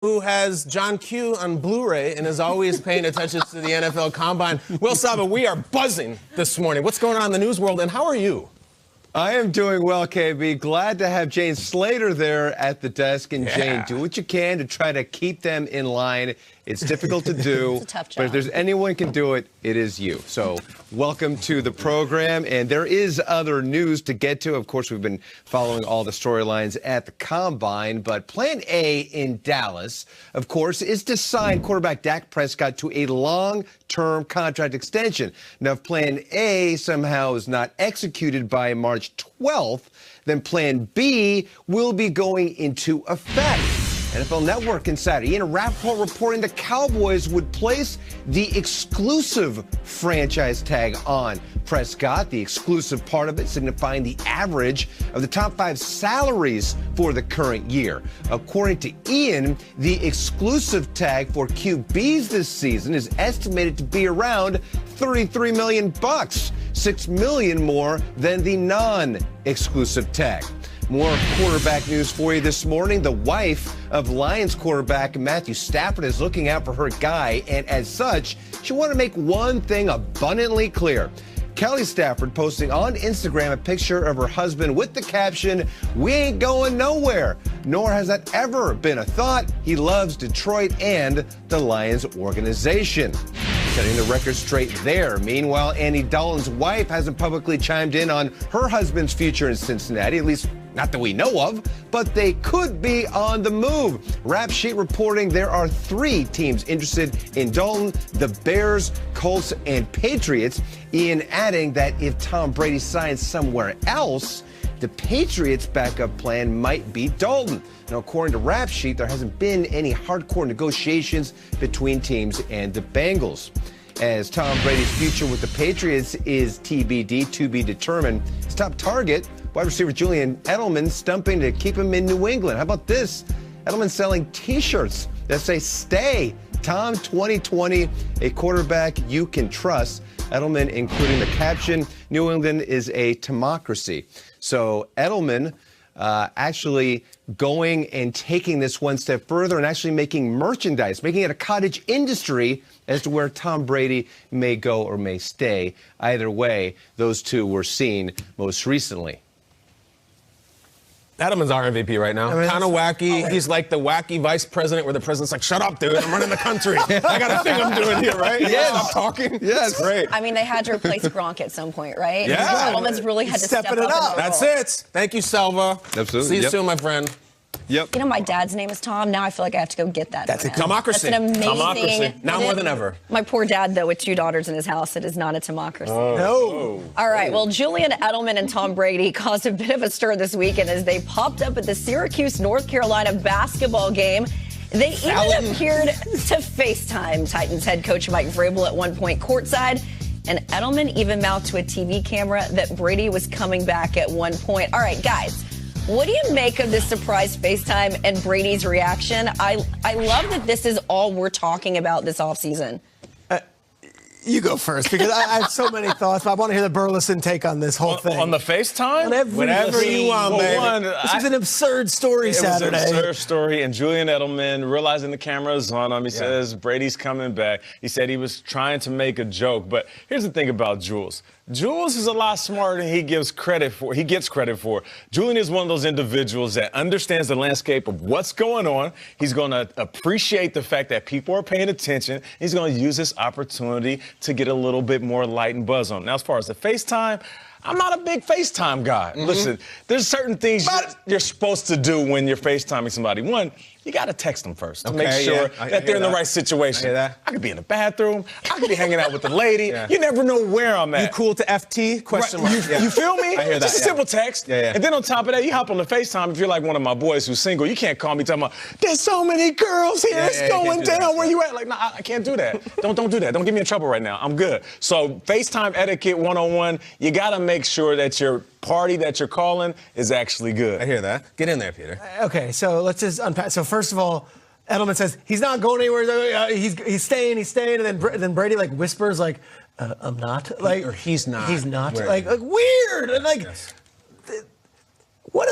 who has John Q on Blu-ray and is always paying attention to the NFL Combine. Will Saba, we are buzzing this morning. What's going on in the news world, and how are you? I am doing well, KB. Glad to have Jane Slater there at the desk. And Jane, do what you can to try to keep them in line. It's difficult to do, it's a tough job. But if there's anyone can do it, it is you. So welcome to the program. And there is other news to get to. Of course, we've been following all the storylines at the Combine. But Plan A in Dallas, of course, is to sign quarterback Dak Prescott to a long-term contract extension. Now, if Plan A somehow is not executed by March 12th, then Plan B will be going into effect. NFL Network insider Ian Rappaport reporting the Cowboys would place the exclusive franchise tag on Prescott, the exclusive part of it signifying the average of the top 5 salaries for the current year. According to Ian, the exclusive tag for QBs this season is estimated to be around $33 million, $6 million more than the non-exclusive tag. More quarterback news for you this morning. The wife of Lions quarterback Matthew Stafford is looking out for her guy, and as such, she wanted to make one thing abundantly clear. Kelly Stafford posting on Instagram a picture of her husband with the caption, "We ain't going nowhere," nor has that ever been a thought. He loves Detroit and the Lions organization. Setting the record straight there. Meanwhile, Andy Dalton's wife hasn't publicly chimed in on her husband's future in Cincinnati, at least not that we know of, but they could be on the move. Rap Sheet reporting there are 3 teams interested in Dalton: the Bears, Colts, and Patriots. Ian adding that if Tom Brady signs somewhere else, the Patriots' backup plan might be Dalton. Now, according to Rap Sheet, there hasn't been any hardcore negotiations between teams and the Bengals. As Tom Brady's future with the Patriots is TBD, to be determined, his top target, wide receiver Julian Edelman, stumping to keep him in New England. How about this? Edelman selling T-shirts that say, "Stay, Tom 2020, a quarterback you can trust." Edelman including the caption, "New England is a democracy." So Edelman actually going and taking this one step further and actually making merchandise, making it a cottage industry as to where Tom Brady may go or may stay. Either way, those two were seen most recently. Edelman's our MVP right now. Kind of wacky. He's like the wacky vice president where the president's like, "Shut up, dude. I'm running the country. I got a thing I'm doing here, right? Yes. Stop talking." Yes. That's great. I mean, they had to replace Gronk at some point, right? Yeah. Edelman's really had to step up. That's it. Thank you, Selva. Absolutely. See you soon, my friend. Yep. You know, my dad's name is Tom. Now I feel like I have to go get that. That's a for him. democracy. That's an amazing. Democracy. Now more than ever. My poor dad, though, with 2 daughters in his house, it is not a democracy. No. All right. Well, Julian Edelman and Tom Brady caused a bit of a stir this weekend as they popped up at the Syracuse, North Carolina basketball game. They even appeared to FaceTime Titans head coach Mike Vrabel at one point courtside. And Edelman even mouthed to a TV camera that Brady was coming back at one point. All right, guys. What do you make of this surprise FaceTime and Brady's reaction? I love that this is all we're talking about this offseason. You go first, because I have so many thoughts, but I want to hear the Burleson take on this whole thing. On the FaceTime? Whatever you want, baby. This is an absurd story Saturday. It was an absurd story, and Julian Edelman, realizing the camera is on him, he says Brady's coming back. He said he was trying to make a joke, but here's the thing about Jules. Jules is a lot smarter than he gets credit for. Julian is one of those individuals that understands the landscape of what's going on. He's going to appreciate the fact that people are paying attention. He's going to use this opportunity to get a little bit more light and buzz on. Now, as far as the FaceTime, I'm not a big FaceTime guy. Listen, there's certain things you're supposed to do when you're FaceTiming somebody. One, you got to text them first to make sure that they're in the right situation. I could be in the bathroom. I could be hanging out with the lady. You never know where I'm at. You cool to FT? Question mark. You feel me? I hear that. Just a simple text. And then on top of that, you hop on the FaceTime. If you're like one of my boys who's single, you can't call me talking about, "There's so many girls here. It's going down. Where you at?" Like, nah, I can't do that. Don't do that. Don't get me in trouble right now. I'm good. So FaceTime etiquette 101, you got to make sure that your party that you're calling is actually good. I hear that. Get in there, Peter. Okay, so let's just unpack. So first of all, Edelman says he's not going anywhere. He's staying, and then Brady like whispers like, "I'm not." Like, or he's not. He's not. Right. Like weird. And like, What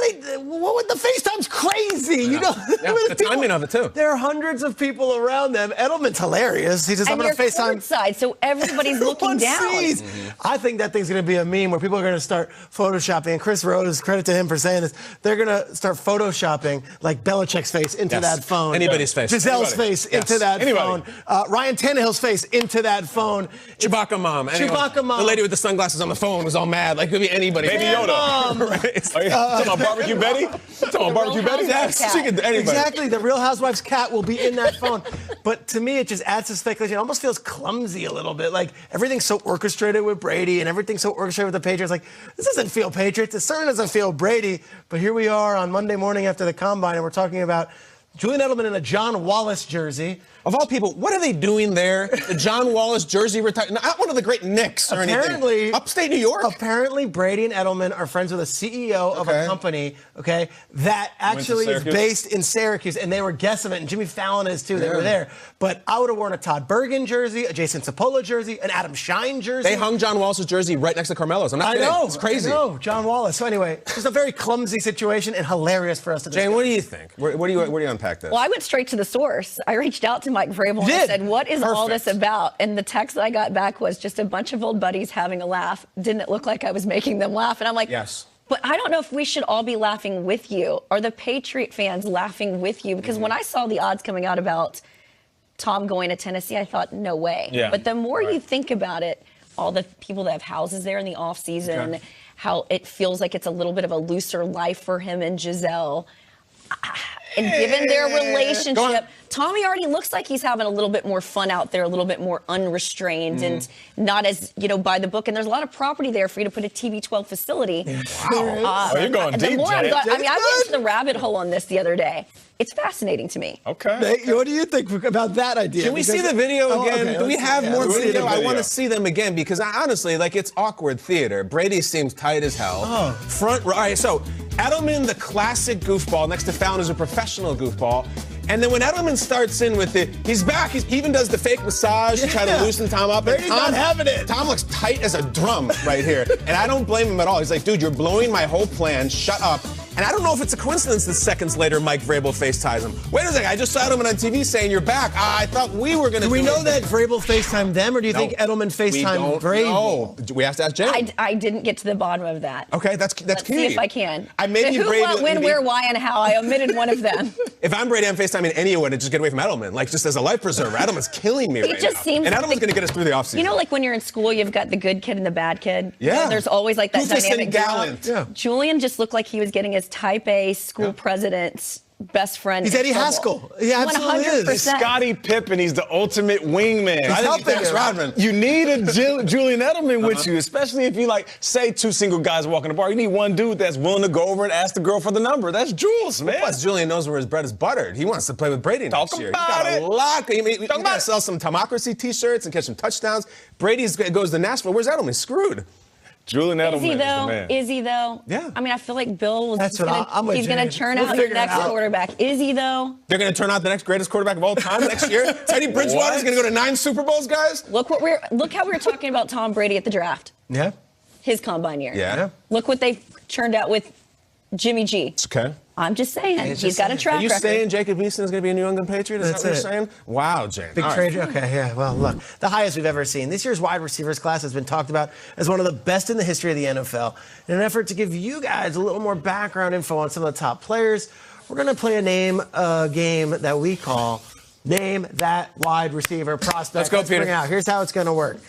would the FaceTime's crazy? You know, the timing of it too. There are hundreds of people around them. Edelman's hilarious. He says, "I'm going to FaceTime." Side, so everybody's looking down. I think that thing's going to be a meme where people are going to start photoshopping. And Chris Rose, credit to him for saying this. They're going to start photoshopping like Belichick's face into that phone, anybody's face, Gisele's face into that phone, Ryan Tannehill's face into that phone, Chewbacca mom, Chewbacca mom, the lady with the sunglasses on the phone was all mad. Like it could be anybody. Baby Yoda. Right? Talking about Barbecue Betty? Talking about Barbecue Betty? Yes, she could anybody. Exactly. The Real Housewives cat will be in that phone. But to me, it just adds to speculation. It almost feels clumsy a little bit. Like everything's so orchestrated with Brady and everything's so orchestrated with the Patriots. Like this doesn't feel Patriots. It certainly doesn't feel Brady. But here we are on Monday morning after the Combine, and we're talking about Julian Edelman in a John Wallace jersey. Of all people, what are they doing there? The John Wallace jersey retired. Not one of the great Knicks or anything. Upstate New York? Apparently, Brady and Edelman are friends with a CEO of a company, that actually is based in Syracuse, and they were guests of it, and Jimmy Fallon is too. They were there. But I would have worn a Todd Bergen jersey, a Jason Cipolla jersey, an Adam Shine jersey. They hung John Wallace's jersey right next to Carmelo's. I'm not kidding. It's crazy. I know, John Wallace. So anyway, it's just a very clumsy situation and hilarious for us to discuss. Jane, what do you think? Where do you unpack this? Well, I went straight to the source. I reached out to Mike Vrabel and said, what is all this about? And the text that I got back was just a bunch of old buddies having a laugh. Didn't it look like I was making them laugh? And I'm like, yes. But I don't know if we should all be laughing with you. Are the Patriot fans laughing with you? Because when I saw the odds coming out about Tom going to Tennessee, I thought, no way. Yeah. But the more you think about it, all the people that have houses there in the off season, how it feels like it's a little bit of a looser life for him and Giselle. And given their relationship, Tommy already looks like he's having a little bit more fun out there, a little bit more unrestrained and not as, by the book. And there's a lot of property there for you to put a TB12 facility. Wow. You're going deep, Jay. I went into the rabbit hole on this the other day. It's fascinating to me. Okay. What do you think about that idea? Can we see the video again? Do we have more video? I want to see see them again because honestly, it's awkward theater. Brady seems tight as hell. Front, all right, so Edelman, the classic goofball, next to Fallon is a professional goofball. And then when Edelman starts in with it, he's back. He even does the fake massage to try to loosen Tom up. Brady's not having it. Tom looks tight as a drum right here. And I don't blame him at all. He's like, dude, you're blowing my whole plan. Shut up. And I don't know if it's a coincidence that seconds later Mike Vrabel FaceTimes him. Wait a second, I just saw Edelman on TV saying you're back. I thought we were going to do we know it. that Vrabel FaceTimed them, or do you think Edelman FaceTimed Vrabel? No, we have to ask Jane. I didn't get to the bottom of that. Okay, that's key. Let's see if I can. I made you who, Brady. what, when, where, why, and how. I omitted one of them. If I'm Brady, I'm FaceTiming anyone to just get away from Edelman, just as a life preserver. Edelman's killing me right now. Seems and Edelman's going to get us through the offseason. You know, like when you're in school, you've got the good kid and the bad kid? Yeah. There's always that dynamic. Gallant. Yeah. Julian just looked like he was getting his type A school president's best friend. He's Eddie Haskell. He absolutely is. He's Scottie Pippen. He's the ultimate wingman. I think Dennis Rodman. You need a Julian Edelman with you, especially if you say two single guys walking the bar. You need one dude that's willing to go over and ask the girl for the number. That's Jules, man. Plus, Julian knows where his bread is buttered. He wants to play with Brady next year. About He's got a lot. He's got to sell some Tomocracy T-shirts and catch some touchdowns. Brady goes to Nashville. Where's Edelman? Screwed. Julian Edelman is the man. Is he, though? Yeah. I mean, I feel like Bill was he's going to churn out the next quarterback. Is he, though? They're going to turn out the next greatest quarterback of all time next year? Teddy Bridgewater's going to go to 9 Super Bowls, guys? Look how we were talking about Tom Brady at the draft. Yeah. His combine year. Yeah. Look what they churned out with Jimmy G. It's okay. I'm just saying. He's got a track record. Are you saying Jacob Eason is going to be a New England Patriot? Is that what you're saying? Wow, Jane. Big trade. Okay, yeah. Well, look, the highest we've ever seen. This year's wide receivers class has been talked about as one of the best in the history of the NFL. In an effort to give you guys a little more background info on some of the top players, we're going to play a game that we call Name That Wide Receiver Prospect. Let's go, Peter. Bring it out. Here's how it's going to work.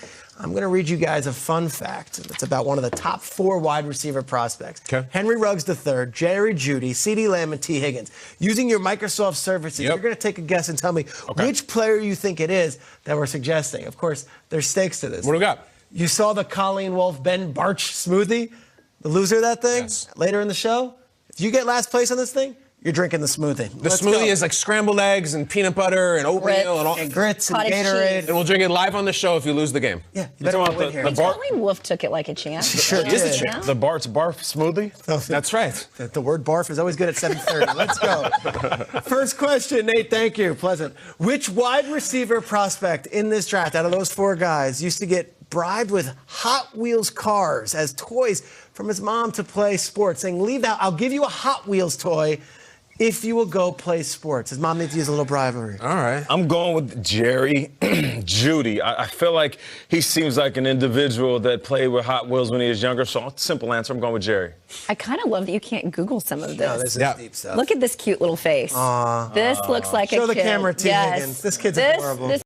I'm going to read you guys a fun fact. It's about one of the top 4 wide receiver prospects. Okay. Henry Ruggs III, Jerry Jeudy, CeeDee Lamb, and T. Higgins. Using your Microsoft services, you're going to take a guess and tell me which player you think it is that we're suggesting. Of course, there's stakes to this. What do we got? You saw the Colleen Wolfe Ben Barch smoothie? The loser of that thing? Yes. Later in the show? If you get last place on this thing, you're drinking the smoothie. The smoothie is like scrambled eggs and peanut butter and oatmeal and grits and Cottage Gatorade. cheese. And we'll drink it live on the show if you lose the game. Yeah, you better win here. Colleen Wolfe took it like a champ. Sure She is the did. champ. The Bart's Barf smoothie? That's right. The word barf is always good at 7:30. Let's go. First question, Nate. Thank you. Pleasant. Which wide receiver prospect in this draft, out of those 4 guys, used to get bribed with Hot Wheels cars as toys from his mom to play sports, saying, leave that, I'll give you a Hot Wheels toy if you will go play sports. His mom needs to use a little bribery. All right. I'm going with Jerry Judy. I feel like he seems like an individual that played with Hot Wheels when he was younger. So simple answer, I'm going with Jerry. I kind of love that you can't Google some of this. No, this is deep stuff. Look at this cute little face. This looks like a kid. Show the camera, T. Higgins. This kid's adorable.